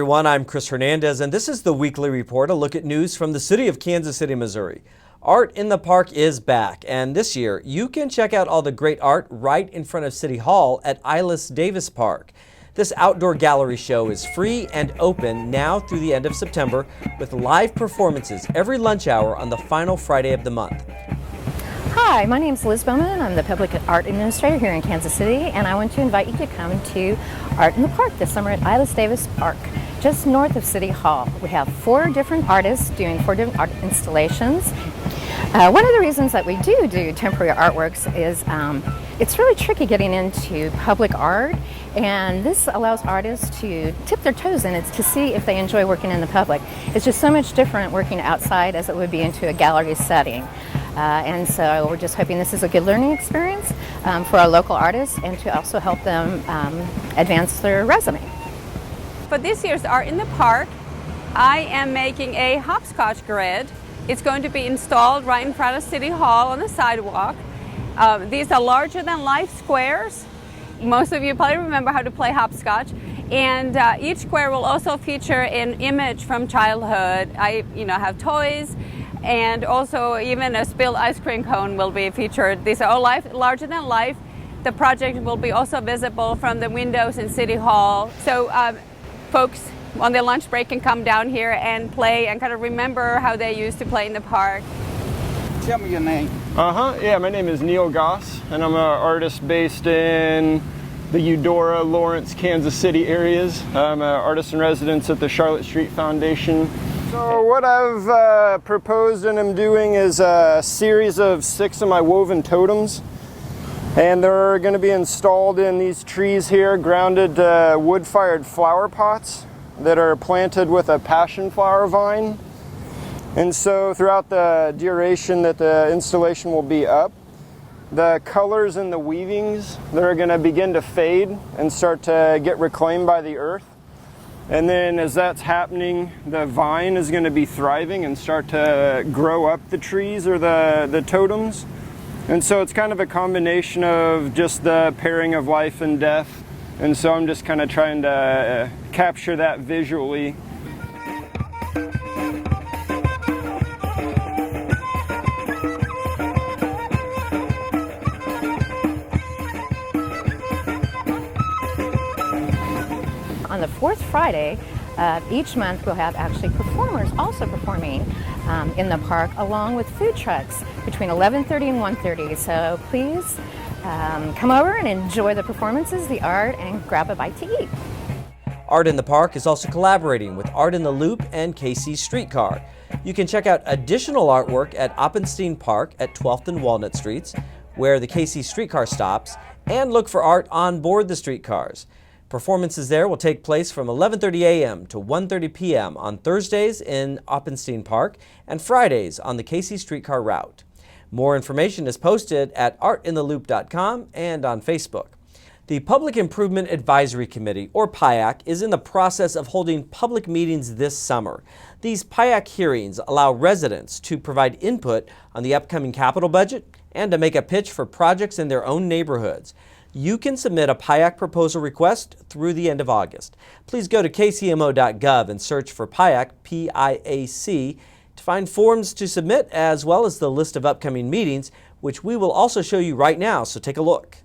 everyone. I'm Chris Hernandez, and this is the Weekly Report, a look at news from the city of Kansas City, Missouri. Art in the Park is back, and this year you can check out all the great art right in front of City Hall at Ilis Davis Park. This outdoor gallery show is free and open now through the end of September with live performances every lunch hour on the final Friday of the month. Hi, my name is Liz Bowman. I'm the Public Art Administrator here in Kansas City, and I want to invite you to come to Art in the Park this summer at Ilis Davis Park, just north of City Hall. We have 4 different artists doing 4 different art installations. One of the reasons that we do temporary artworks is it's really tricky getting into public art, and this allows artists to tip their toes in it to see if they enjoy working in the public. It's just so much different working outside as it would be into a gallery setting. And so we're just hoping this is a good learning experience for our local artists and to also help them advance their resume. For this year's Art in the Park, I am making a hopscotch grid. It's going to be installed right in front of City Hall on the sidewalk. These are larger than life squares. Most of you probably remember how to play hopscotch. And each square will also feature an image from childhood. I have toys, and also even a spilled ice cream cone will be featured. These are all larger than life. The project will be also visible from the windows in City Hall. So folks on their lunch break can come down here and play and kind of remember how they used to play in the park. Tell me your name. Yeah, my name is Neil Goss, and I'm an artist based in the Eudora, Lawrence, Kansas City areas. I'm an artist in residence at the Charlotte Street Foundation. So what I've proposed and am doing is a series of 6 of my woven totems, and they're going to be installed in these trees here, grounded wood-fired flower pots that are planted with a passion flower vine. And so throughout the duration that the installation will be up, the colors in the weavings, they're going to begin to fade and start to get reclaimed by the earth. And then as that's happening, the vine is going to be thriving and start to grow up the trees or the totems. And so it's kind of a combination of just the pairing of life and death. And so I'm just kind of trying to capture that visually. On the 4th Friday of each month, we'll have actually performers also performing in the park, along with food trucks between 11:30 and 1:30. So please come over and enjoy the performances, the art, and grab a bite to eat. Art in the Park is also collaborating with Art in the Loop and KC Streetcar. You can check out additional artwork at Oppenstein Park at 12th and Walnut Streets, where the KC Streetcar stops, and look for art on board the streetcars. Performances there will take place from 11:30 a.m. to 1:30 p.m. on Thursdays in Oppenstein Park and Fridays on the KC Streetcar route. More information is posted at artintheloop.com and on Facebook. The Public Improvement Advisory Committee, or PIAC, is in the process of holding public meetings this summer. These PIAC hearings allow residents to provide input on the upcoming capital budget and to make a pitch for projects in their own neighborhoods. You can submit a PIAC proposal request through the end of August. Please go to kcmo.gov and search for PIAC, P-I-A-C, to find forms to submit as well as the list of upcoming meetings, which we will also show you right now, so take a look.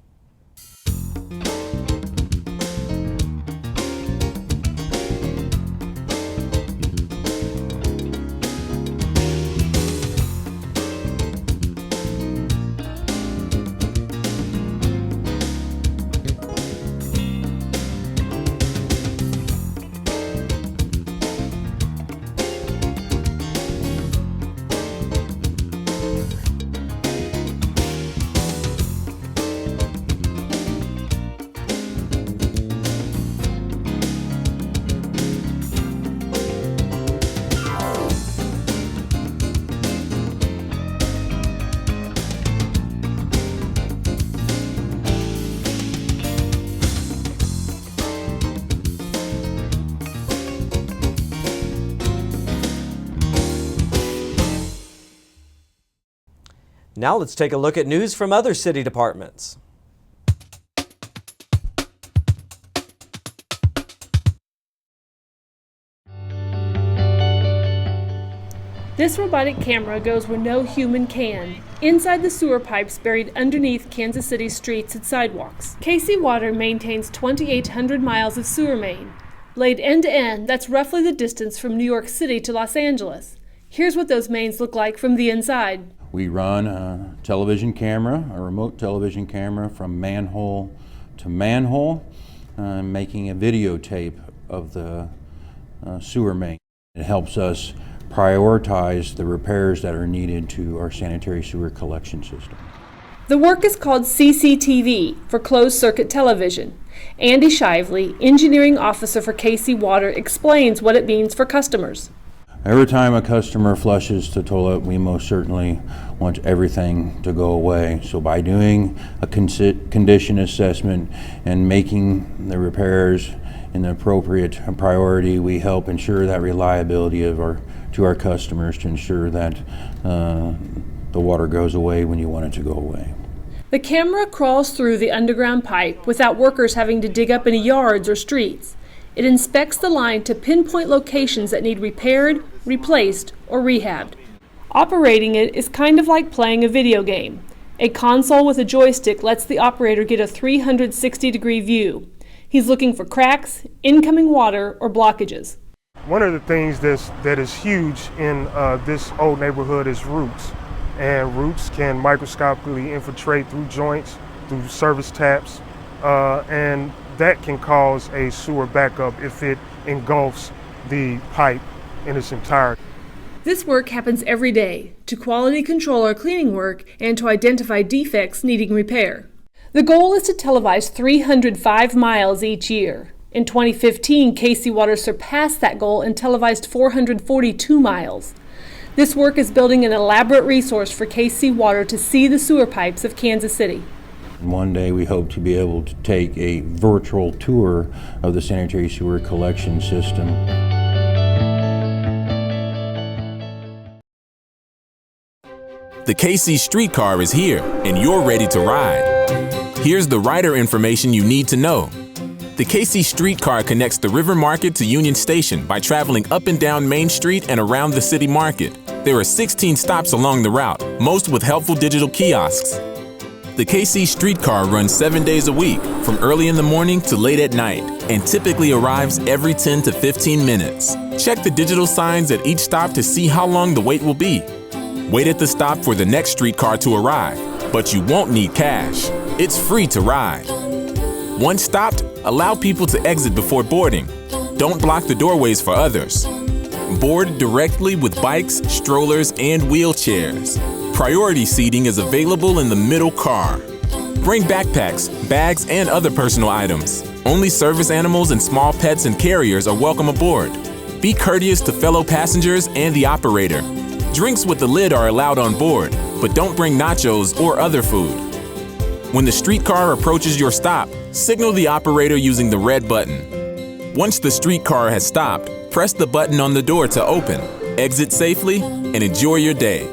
Now let's take a look at news from other city departments. This robotic camera goes where no human can, inside the sewer pipes buried underneath Kansas City streets and sidewalks. KC Water maintains 2,800 miles of sewer main. Laid end to end, that's roughly the distance from New York City to Los Angeles. Here's what those mains look like from the inside. We run a television camera, a remote television camera, from manhole to manhole, making a videotape of the sewer main. It helps us prioritize the repairs that are needed to our sanitary sewer collection system. The work is called CCTV, for closed circuit television. Andy Shively, engineering officer for KC Water, explains what it means for customers. Every time a customer flushes the toilet, we most certainly want everything to go away. So by doing a condition assessment and making the repairs in the appropriate priority, we help ensure that reliability to our customers, to ensure that the water goes away when you want it to go away. The camera crawls through the underground pipe without workers having to dig up any yards or streets. It inspects the line to pinpoint locations that need repaired, replaced, or rehabbed. Operating it is kind of like playing a video game. A console with a joystick lets the operator get a 360-degree view. He's looking for cracks, incoming water, or blockages. One of the things that is huge in this old neighborhood is roots. And roots can microscopically infiltrate through joints, through service taps, and that can cause a sewer backup if it engulfs the pipe in its entirety. This work happens every day to quality control our cleaning work and to identify defects needing repair. The goal is to televise 305 miles each year. In 2015, KC Water surpassed that goal and televised 442 miles. This work is building an elaborate resource for KC Water to see the sewer pipes of Kansas City. One day we hope to be able to take a virtual tour of the sanitary sewer collection system. The KC streetcar is here and you're ready to ride. Here's the rider information you need to know. The KC streetcar connects the River Market to Union Station by traveling up and down Main Street and around the city market. There are 16 stops along the route, most with helpful digital kiosks. The KC streetcar runs 7 days a week, from early in the morning to late at night, and typically arrives every 10 to 15 minutes. Check the digital signs at each stop to see how long the wait will be. Wait at the stop for the next streetcar to arrive, but you won't need cash. It's free to ride. Once stopped, allow people to exit before boarding. Don't block the doorways for others. Board directly with bikes, strollers, and wheelchairs. Priority seating is available in the middle car. Bring backpacks, bags, and other personal items. Only service animals and small pets and carriers are welcome aboard. Be courteous to fellow passengers and the operator. Drinks with the lid are allowed on board, but don't bring nachos or other food. When the streetcar approaches your stop, signal the operator using the red button. Once the streetcar has stopped, press the button on the door to open. Exit safely and enjoy your day.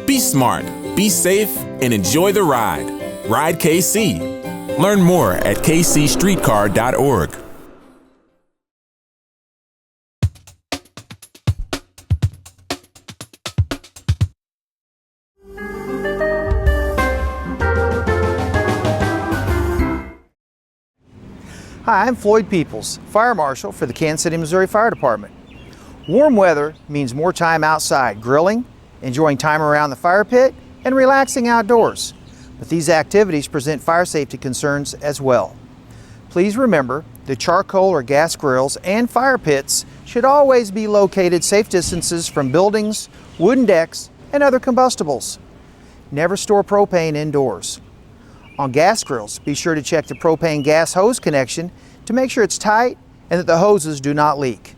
Be smart, be safe, and enjoy the ride. Ride KC. Learn more at kcstreetcar.org. Hi, I'm Floyd Peoples, Fire Marshal for the Kansas City, Missouri Fire Department. Warm weather means more time outside grilling, enjoying time around the fire pit, and relaxing outdoors. But these activities present fire safety concerns as well. Please remember that charcoal or gas grills and fire pits should always be located safe distances from buildings, wooden decks, and other combustibles. Never store propane indoors. On gas grills, be sure to check the propane gas hose connection to make sure it's tight and that the hoses do not leak.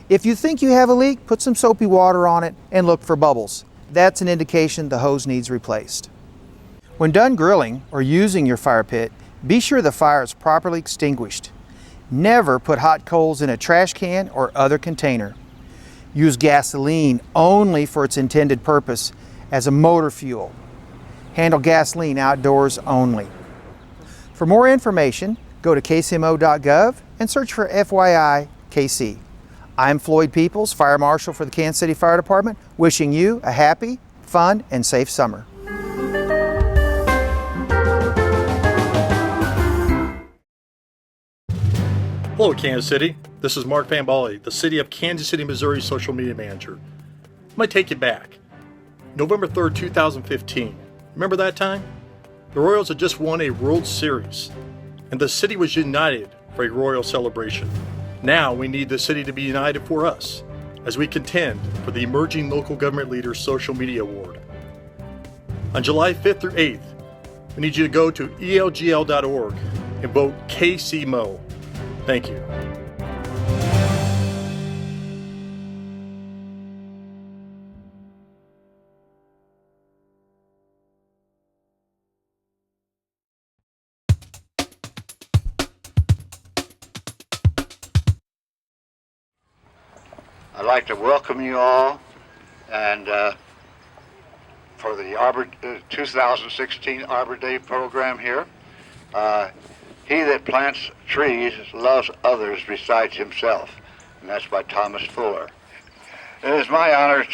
If you think you have a leak, put some soapy water on it and look for bubbles. That's an indication the hose needs replaced. When done grilling or using your fire pit, be sure the fire is properly extinguished. Never put hot coals in a trash can or other container. Use gasoline only for its intended purpose as a motor fuel. Handle gasoline outdoors only. For more information, go to kcmo.gov and search for FYI KC. I'm Floyd Peoples, Fire Marshal for the Kansas City Fire Department, wishing you a happy, fun, and safe summer. Hello, Kansas City. This is Mark Van Bally, the City of Kansas City, Missouri social media manager. I'm going to take you back. November 3rd, 2015. Remember that time? The Royals had just won a World Series, and the city was united for a Royal celebration. Now we need the city to be united for us as we contend for the Emerging Local Government Leader Social Media Award. On July 5th through 8th, we need you to go to elgl.org and vote kcmo. Thank you. I'd like to welcome you all and for the Arbor 2016 Arbor Day program here. He that plants trees loves others besides himself, and that's by Thomas Fuller. It is my honor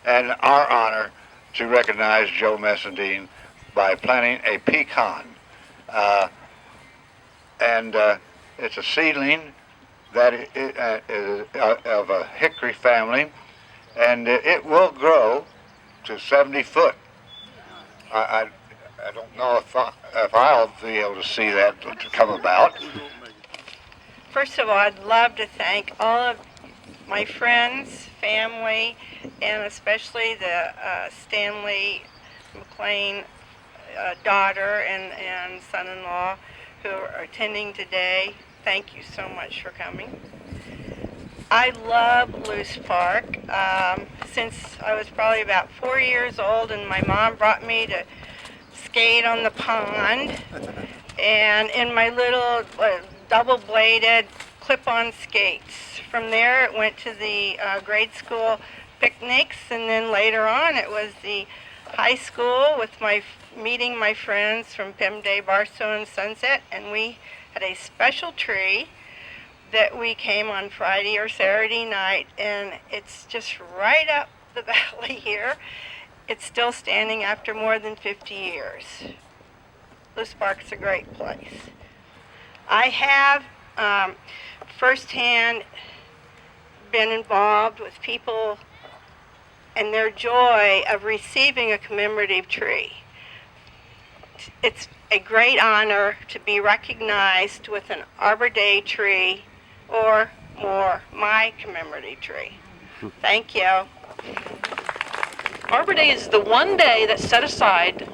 and our honor to recognize Joe Messendine by planting a pecan. It's a seedling that is of a hickory family, and it will grow to 70 foot. I don't know if I'll be able to see that to come about. First of all, I'd love to thank all of my friends, family, and especially the Stanley McLean daughter and son-in-law who are attending today. Thank you so much for coming. I love Loose Park. Since I was probably about 4 years old, and my mom brought me to skate on the pond, and in my little double-bladed clip-on skates. From there it went to the grade school picnics, and then later on it was the high school with meeting my friends from Pim Barstow and Sunset, and we had a special tree that we came on Friday or Saturday night, and it's just right up the valley here. It's still standing after more than 50 years. Loose Park's a great place. I have firsthand been involved with people and their joy of receiving a commemorative tree. It's a great honor to be recognized with an Arbor Day tree or more, my commemorative tree. Thank you. Arbor Day is the one day that's set aside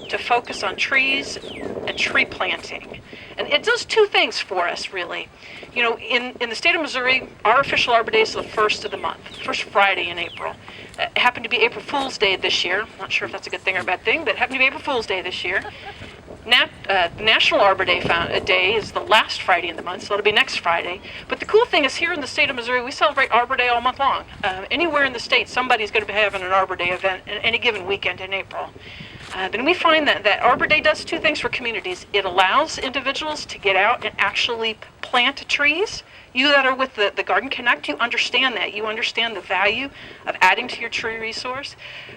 to focus on trees and tree planting. And it does two things for us, really. You know, in the state of Missouri, our official Arbor Day is the first of the month, first Friday in April. It happened to be April Fool's Day this year. Not sure if that's a good thing or a bad thing, but it happened to be April Fool's Day this year. The National Arbor Day Day is the last Friday in the month, so it'll be next Friday. But the cool thing is here in the state of Missouri, we celebrate Arbor Day all month long. Anywhere in the state, somebody's going to be having an Arbor Day event any given weekend in April. Then we find that Arbor Day does two things for communities. It allows individuals to get out and actually plant trees. You that are with the Garden Connect, you understand that. You understand the value of adding to your tree resource.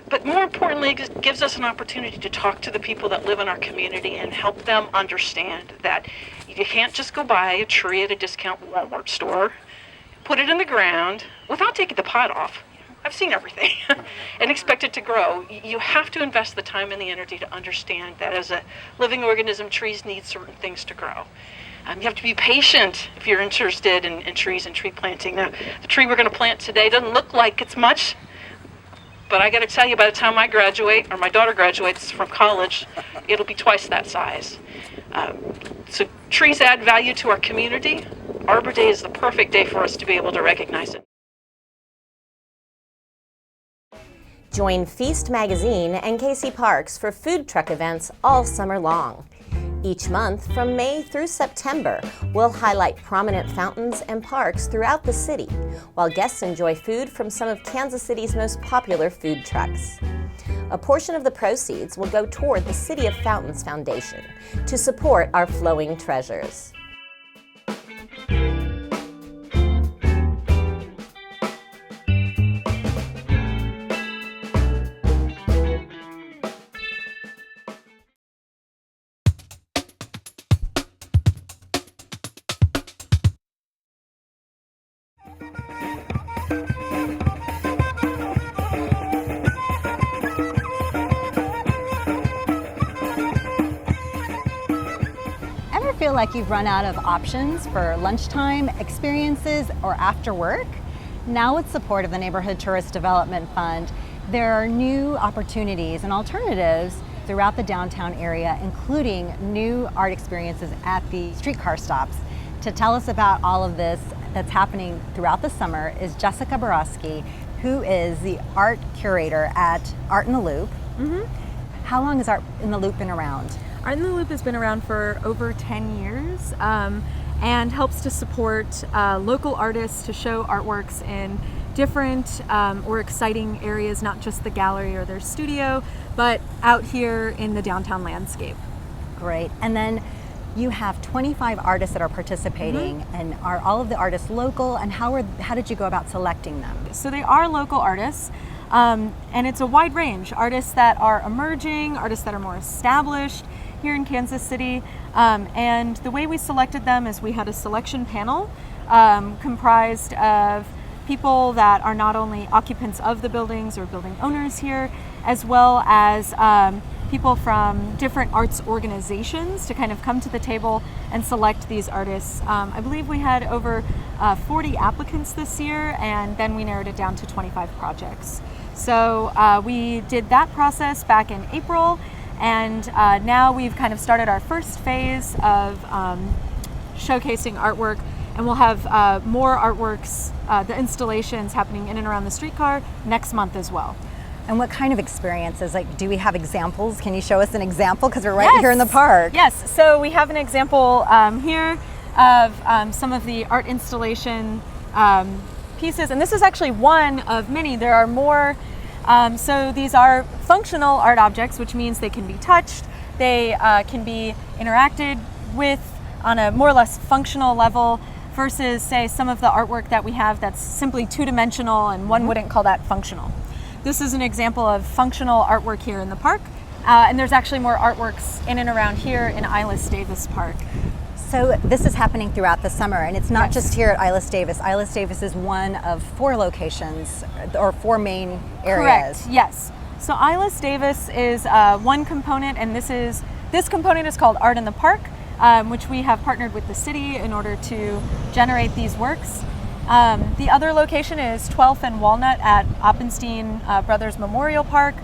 But more importantly, it gives us an opportunity to talk to the people that live in our community and help them understand that you can't just go buy a tree at a discount Walmart store, put it in the ground without taking the pot off. I've seen everything, and expect it to grow. You have to invest the time and the energy to understand that as a living organism, trees need certain things to grow. You have to be patient if you're interested in trees and tree planting. Now, the tree we're going to plant today doesn't look like it's much, but I got to tell you, by the time I graduate, or my daughter graduates from college, it'll be twice that size. So trees add value to our community. Arbor Day is the perfect day for us to be able to recognize it. Join Feast Magazine and KC Parks for food truck events all summer long. Each month, from May through September, we'll highlight prominent fountains and parks throughout the city, while guests enjoy food from some of Kansas City's most popular food trucks. A portion of the proceeds will go toward the City of Fountains Foundation to support our flowing treasures. Ever feel like you've run out of options for lunchtime experiences or after work? Now, with support of the Neighborhood Tourist Development Fund, there are new opportunities and alternatives throughout the downtown area, including new art experiences at the streetcar stops. To tell us about all of this that's happening throughout the summer is Jessica Borowski, who is the art curator at Art in the Loop. How long has Art in the Loop been around? Art in the Loop has been around for over 10 years and helps to support local artists to show artworks in different or exciting areas, not just the gallery or their studio, but out here in the downtown landscape. Great. And then you have 25 artists that are participating, and are all of the artists local, and how did you go about selecting them? So they are local artists, and it's a wide range. Artists that are emerging, artists that are more established here in Kansas City, and the way we selected them is we had a selection panel comprised of people that are not only occupants of the buildings or building owners here, as well as people from different arts organizations to kind of come to the table and select these artists. I believe we had over 40 applicants this year, and then we narrowed it down to 25 projects. So we did that process back in April, and now we've kind of started our first phase of showcasing artwork, and we'll have more artworks, the installations happening in and around the streetcar next month as well. And what kind of experiences? Like, do we have examples? Can you show us an example? Because we're right here in the park. Yes, so we have an example here of some of the art installation pieces, and this is actually one of many. There are more. So these are functional art objects, which means they can be touched, they can be interacted with on a more or less functional level, versus, say, some of the artwork that we have that's simply two-dimensional, and one wouldn't call that functional. This is an example of functional artwork here in the park, and there's actually more artworks in and around here in Ilis Davis Park. So this is happening throughout the summer, and it's not just here at Ilis Davis. Ilis Davis is one of 4 locations, or 4 main areas. Correct, yes. So Ilis Davis is one component, and this component is called Art in the Park, which we have partnered with the city in order to generate these works. The other location is 12th and Walnut at Oppenstein Brothers Memorial Park.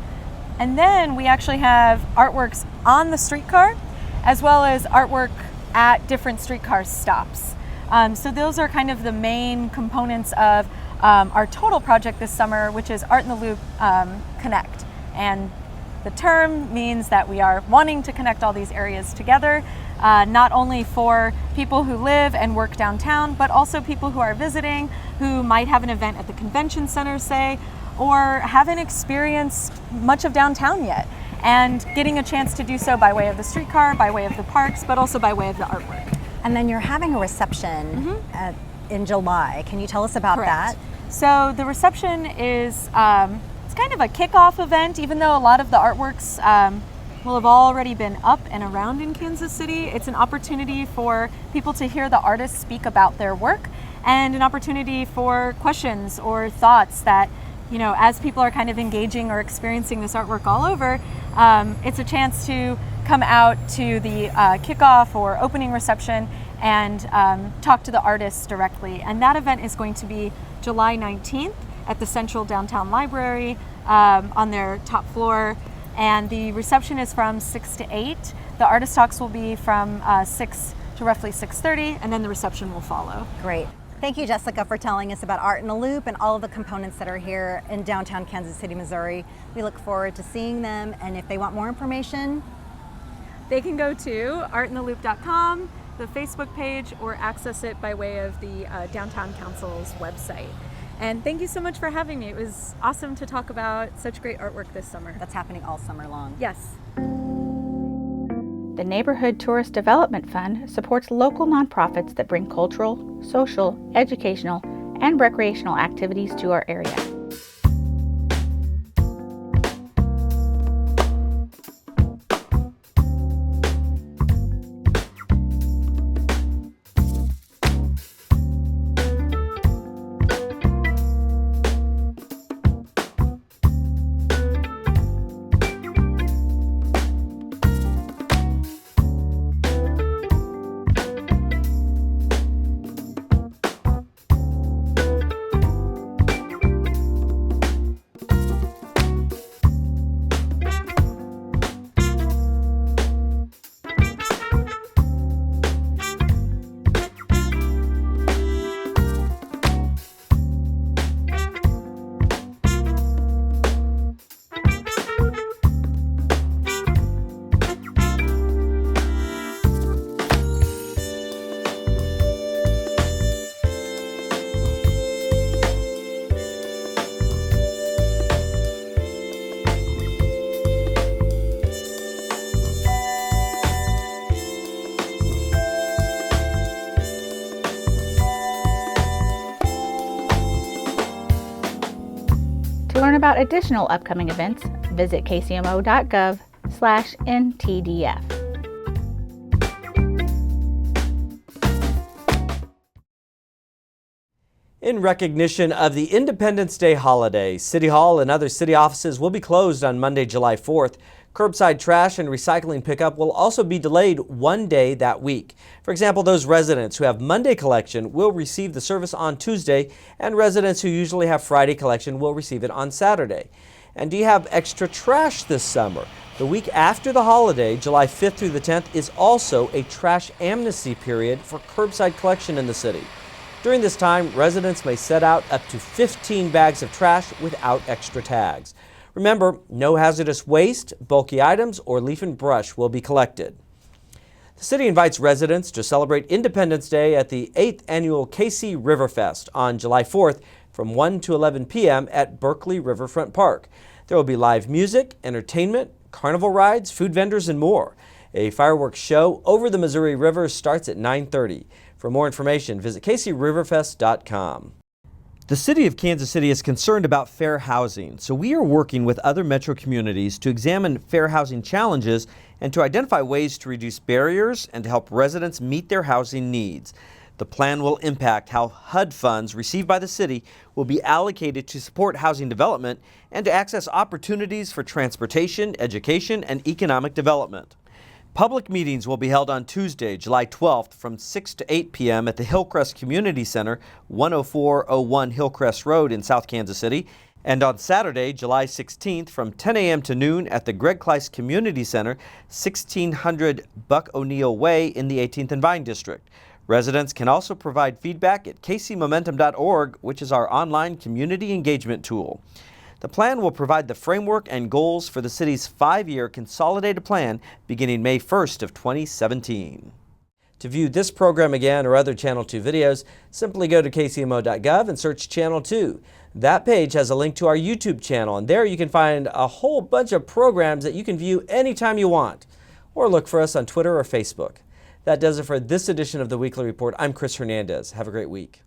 And then we actually have artworks on the streetcar, as well as artwork at different streetcar stops. So those are kind of the main components of our total project this summer, which is Art in the Loop Connect. And the term means that we are wanting to connect all these areas together, not only for people who live and work downtown, but also people who are visiting, who might have an event at the convention center, say, or haven't experienced much of downtown yet, and getting a chance to do so by way of the streetcar, by way of the parks, but also by way of the artwork. And then you're having a reception in July. Can you tell us about that? So the reception is it's kind of a kickoff event, even though a lot of the artworks will have already been up and around in Kansas City. It's an opportunity for people to hear the artists speak about their work, and an opportunity for questions or thoughts that, you know, as people are kind of engaging or experiencing this artwork all over, it's a chance to come out to the kickoff or opening reception and talk to the artists directly. And that event is going to be July 19th at the Central Downtown Library on their top floor. And the reception is from 6 to 8. The artist talks will be from 6 to roughly 6:30, and then the reception will follow. Great. Thank you, Jessica, for telling us about Art in the Loop and all of the components that are here in downtown Kansas City, Missouri. We look forward to seeing them, and if they want more information, they can go to artintheloop.com, the Facebook page, or access it by way of the Downtown Council's website. And thank you so much for having me. It was awesome to talk about such great artwork this summer. That's happening all summer long. Yes. The Neighborhood Tourist Development Fund supports local nonprofits that bring cultural, social, educational, and recreational activities to our area. learn about additional upcoming events, visit kcmo.gov/ntdf. In recognition of the Independence Day holiday, City Hall and other city offices will be closed on Monday, July 4th. Curbside trash and recycling pickup will also be delayed one day that week. For example, those residents who have Monday collection will receive the service on Tuesday, and residents who usually have Friday collection will receive it on Saturday. And do you have extra trash this summer? The week after the holiday, July 5th through the 10th, is also a trash amnesty period for curbside collection in the city. During this time, residents may set out up to 15 bags of trash without extra tags. Remember, no hazardous waste, bulky items, or leaf and brush will be collected. The city invites residents to celebrate Independence Day at the 8th annual KC Riverfest on July 4th from 1 to 11 p.m. at Berkeley Riverfront Park. There will be live music, entertainment, carnival rides, food vendors, and more. A fireworks show over the Missouri River starts at 9:30. For more information, visit kcriverfest.com. The City of Kansas City is concerned about fair housing, so we are working with other metro communities to examine fair housing challenges and to identify ways to reduce barriers and to help residents meet their housing needs. The plan will impact how HUD funds received by the city will be allocated to support housing development and to access opportunities for transportation, education, and economic development. Public meetings will be held on Tuesday, July 12th from 6 to 8 p.m. at the Hillcrest Community Center, 10401 Hillcrest Road in South Kansas City, and on Saturday, July 16th from 10 a.m. to noon at the Greg Kleiss Community Center, 1600 Buck O'Neill Way in the 18th and Vine District. Residents can also provide feedback at kcmomentum.org, which is our online community engagement tool. The plan will provide the framework and goals for the city's 5-year consolidated plan beginning May 1st of 2017. To view this program again or other Channel 2 videos, simply go to kcmo.gov and search Channel 2. That page has a link to our YouTube channel, and there you can find a whole bunch of programs that you can view anytime you want. Or look for us on Twitter or Facebook. That does it for this edition of the Weekly Report. I'm Chris Hernandez. Have a great week.